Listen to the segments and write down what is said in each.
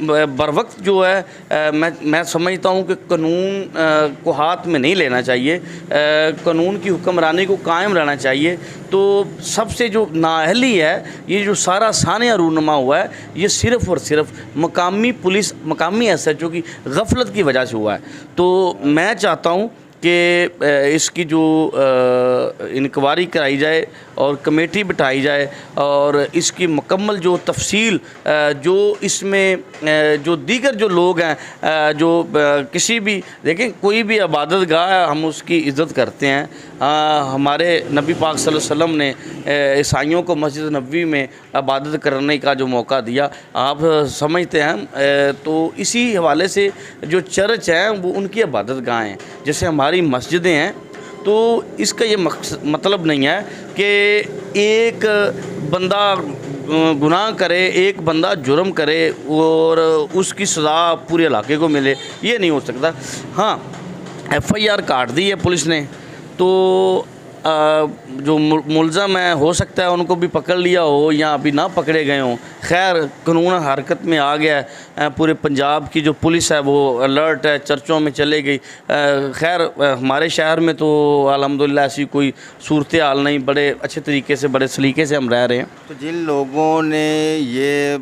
बर वक्त जो है मैं समझता हूँ कि कानून को हाथ में नहीं लेना चाहिए, कानून की हुक्मरानी को कायम रहना चाहिए। तो सबसे जो नाअहली है, ये जो सारा सानिया रूनुमा हुआ है, ये सिर्फ़ और सिर्फ मकामी पुलिस, मकामी SHO की गफलत की वजह से हुआ है। तो मैं चाहता हूँ कि इसकी जो इंक्वायरी कराई जाए और कमेटी बिठाई जाए और इसकी मुकम्मल जो तफसील जो इसमें जो दीगर जो लोग हैं जो किसी भी देखें कोई भी इबादत गाह है हम उसकी इज़्ज़त करते हैं। हमारे नबी पाक सल्लल्लाहु अलैहि वसल्लम ने ईसाइयों को मस्जिद नबवी में इबादत करने का जो मौका दिया, आप समझते हैं। तो इसी हवाले से जो चर्च हैं वो उनकी इबादत गाह हैं, जैसे हमारी मस्जिदें हैं। तो इसका ये मतलब नहीं है कि एक बंदा गुनाह करे, एक बंदा जुर्म करे और उसकी सज़ा पूरे इलाके को मिले, ये नहीं हो सकता। हाँ, FIR काट दी है पुलिस ने, तो जो मुलज़म है हो सकता है उनको भी पकड़ लिया हो या अभी ना पकड़े गए हों। खैर कानून हरकत में आ गया है, पूरे पंजाब की जो पुलिस है वो अलर्ट है, चर्चों में चले गई। खैर हमारे शहर में तो अल्हम्दुलिल्लाह ऐसी कोई सूरत हाल नहीं, बड़े अच्छे तरीके से, बड़े सलीके से हम रह रहे हैं। तो जिन लोगों ने ये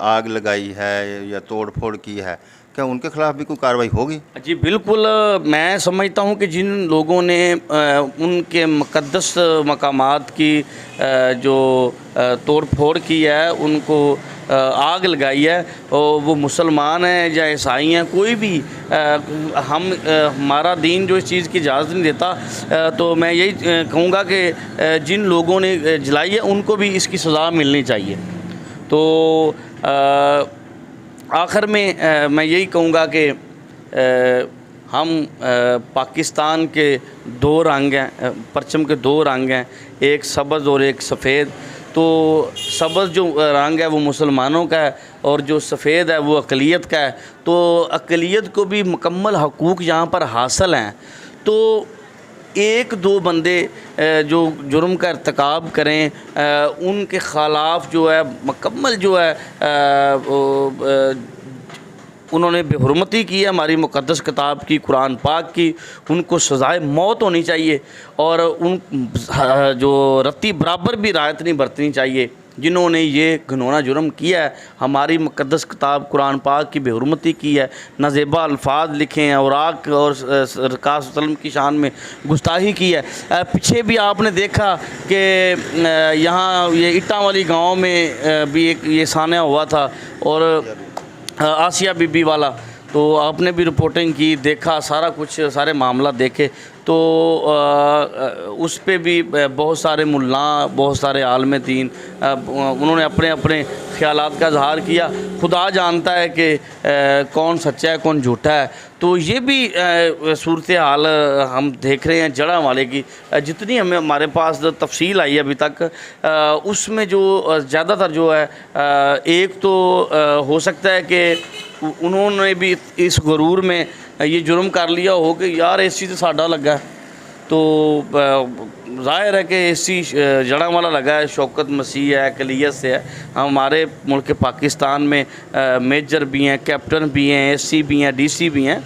आग लगाई है या तोड़ फोड़ की है, क्या उनके खिलाफ भी कोई कार्रवाई होगी? जी बिल्कुल, मैं समझता हूँ कि जिन लोगों ने उनके मुक़द्दस मकामात की जो तोड़ फोड़ की है, उनको आग लगाई है, और वो मुसलमान हैं या ईसाई हैं, कोई भी हमारा दीन जो इस चीज़ की इजाज़त नहीं देता। तो मैं यही कहूँगा कि जिन लोगों ने जलाई है उनको भी इसकी सज़ा मिलनी चाहिए। तो आखिर में मैं यही कहूँगा कि हम पाकिस्तान के दो रंग हैं, परचम के दो रंग हैं, एक सब्ज़ और एक सफ़ेद। तो सब्ज़ जो रंग है वो मुसलमानों का है और जो सफ़ेद है वो अक़लियत का है। तो अक़लियत को भी मुकम्मल हकूक़ यहाँ पर हासिल हैं। तो एक दो बंदे जो जुर्म का इर्तिकाब करें, उनके ख़िलाफ़ जो है मुकम्मल जो है उन्होंने बेहुरमती की है हमारी मुक़द्दस किताब की, कुरान पाक की, उनको सज़ाए मौत होनी चाहिए और उन जो रत्ती बराबर भी रायत नहीं बरतनी चाहिए जिन्होंने ये घिनौना जुर्म किया है, हमारी मुक़द्दस किताब कुरान पाक की बेहुरमती की है, नाज़ेबा अल्फाज लिखे हैं और आग और सरकार सल्लम की शान में गुस्ताही की है। पीछे भी आपने देखा कि यहाँ ये इटां वाली गाँव में भी एक ये सानिया हुआ था और आसिया बीबी वाला, तो आपने भी रिपोर्टिंग की, देखा सारा कुछ, सारे मामला देखे। तो उस पे भी बहुत सारे मुल्ला, बहुत सारे आलम दीन उन्होंने अपने अपने ख्यालात का इज़हार किया। खुदा जानता है कि कौन सच्चा है कौन झूठा है। तो ये भी सूरत हाल हम देख रहे हैं जड़ा वाले की, जितनी हमें हमारे पास तफसील आई अभी तक, उसमें जो ज़्यादातर जो है एक तो हो सकता है कि उन्होंने भी इस गुरूर में ये जुर्म कर लिया हो कि यार एसी तो साडा लगा है, तो ज़ाहिर है कि एसी जड़ा वाला लगा है, शौकत मसीह है, अक़लियत से है। हमारे मुल्क पाकिस्तान में मेजर भी हैं, कैप्टन भी हैं, SC भी हैं, DC भी हैं,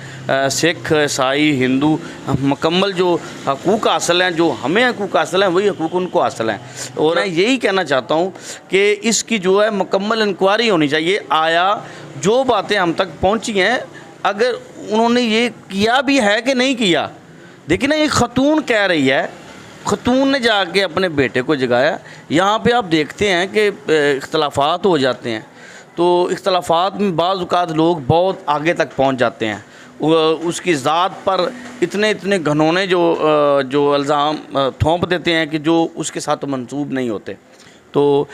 सिख, ईसाई, हिंदू, मुकम्मल जो हकूक़ हासिल हैं, जो हमें हकूक़ हासिल हैं वही हकूक़ उनको हासिल हैं। और मैं यही कहना चाहता हूँ कि इसकी जो है मुकम्मल इंक्वायरी होनी चाहिए। आया जो बातें हम तक पहुँची हैं, अगर उन्होंने ये किया भी है कि नहीं किया, देखिए ना, एक ख़तून कह रही है, ख़तून ने जाके अपने बेटे को जगाया। यहाँ पे आप देखते हैं कि इख्तलाफात हो जाते हैं, तो इख्तलाफात में बाज़ औक़ात लोग बहुत आगे तक पहुँच जाते हैं, उसकी ज़ात पर इतने इतने घनौने जो इल्ज़ाम थोप देते हैं कि जो उसके साथ मंसूब नहीं होते। तो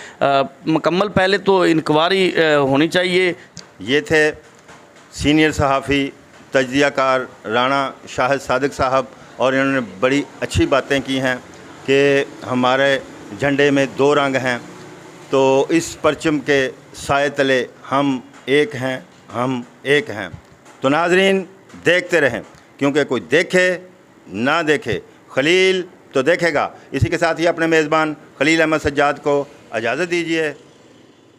मुकम्मल पहले तो इंक्वायरी होनी चाहिए। ये थे सीनियर सहाफ़ी तजज़ियाकार राणा शाहिद सादिक साहब, और इन्होंने बड़ी अच्छी बातें की हैं कि हमारे झंडे में दो रंग हैं, तो इस परचम के साए तले हम एक हैं, हम एक हैं। तो नाज़रीन देखते रहें, क्योंकि कोई देखे ना देखे खलील तो देखेगा। इसी के साथ ही अपने मेज़बान खलील अहमद सज्जाद को इजाज़त दीजिए।